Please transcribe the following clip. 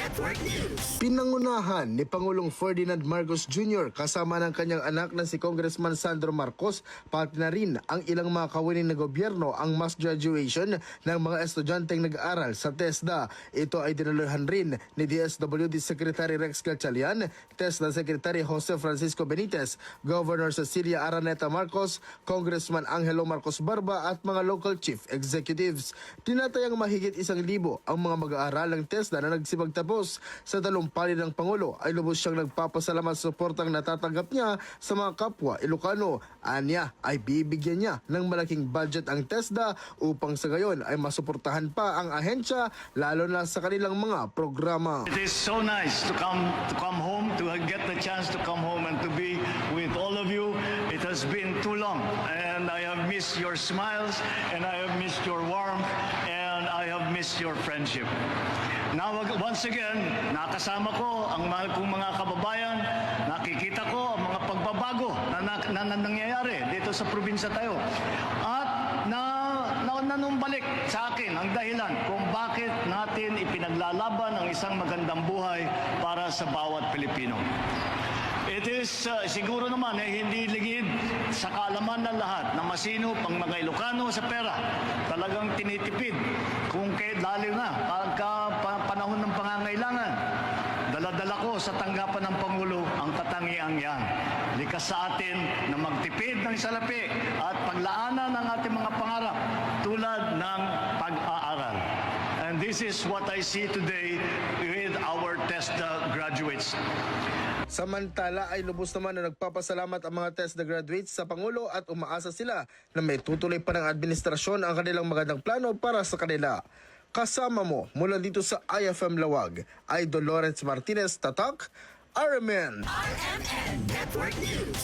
Network News. Pinangunahan ni Pangulong Ferdinand Marcos Jr. kasama ng kanyang anak na si Congressman Sandro Marcos, pati na rin ang ilang mga kawining na gobyerno ang mass graduation ng mga estudyanteng nag-aaral sa TESDA. Ito ay dinaluhan rin ni DSWD Secretary Rex Gatchalian, TESDA Secretary Jose Francisco Benitez, Governor Cecilia Araneta Marcos, Congressman Angelo Marcos Barba at mga local chief executives. Tinatayang mahigit 1,000 ang mga mag-aaral ng TESDA na nagsibagtapos. Sa talumpali ng Pangulo ay lubos siyang nagpapasalamat sa suportang natatanggap niya sa mga kapwa Ilocano. Anya ay bibigyan niya ng malaking budget ang TESDA upang sa gayon ay masuportahan pa ang ahensya lalo na sa kanilang mga programa. It is so nice to come home, to get the chance to come home and to be with all of you. It has been too long and I have missed your smiles and I have missed your warmth and I have missed your friendship. Now, once again, nakasama ko ang mahal kong mga kababayan, nakikita ko ang mga pagbabago na nangyayari dito sa probinsya tayo. At nanumbalik sa akin ang dahilan kung bakit natin ipinaglalaban ang isang magandang buhay para sa bawat Pilipino. It is siguro naman hindi ligid sa kaalaman ng lahat na masino pang mga Ilocano sa pera. Talagang tinitipid kung lalo na pagka panahon ng pangangailangan. Dala-dala ko sa tanggapan ng Pangulo ang katangiang yan. Likas sa atin na magtipid ng salapi at paglaanan ng ating mga pangarap tulad ng pag-aaral. And this is what I see today with our TESDA graduates. Samantala ay lubos naman na nagpapasalamat ang mga TESDA graduates sa Pangulo at umaasa sila na may tutuloy pa ng administrasyon ang kanilang magandang plano para sa kanila. Kasama mo mula dito sa IFM Lawag, Idol Lawrence Martinez, Tatak, RMN RMN Network News.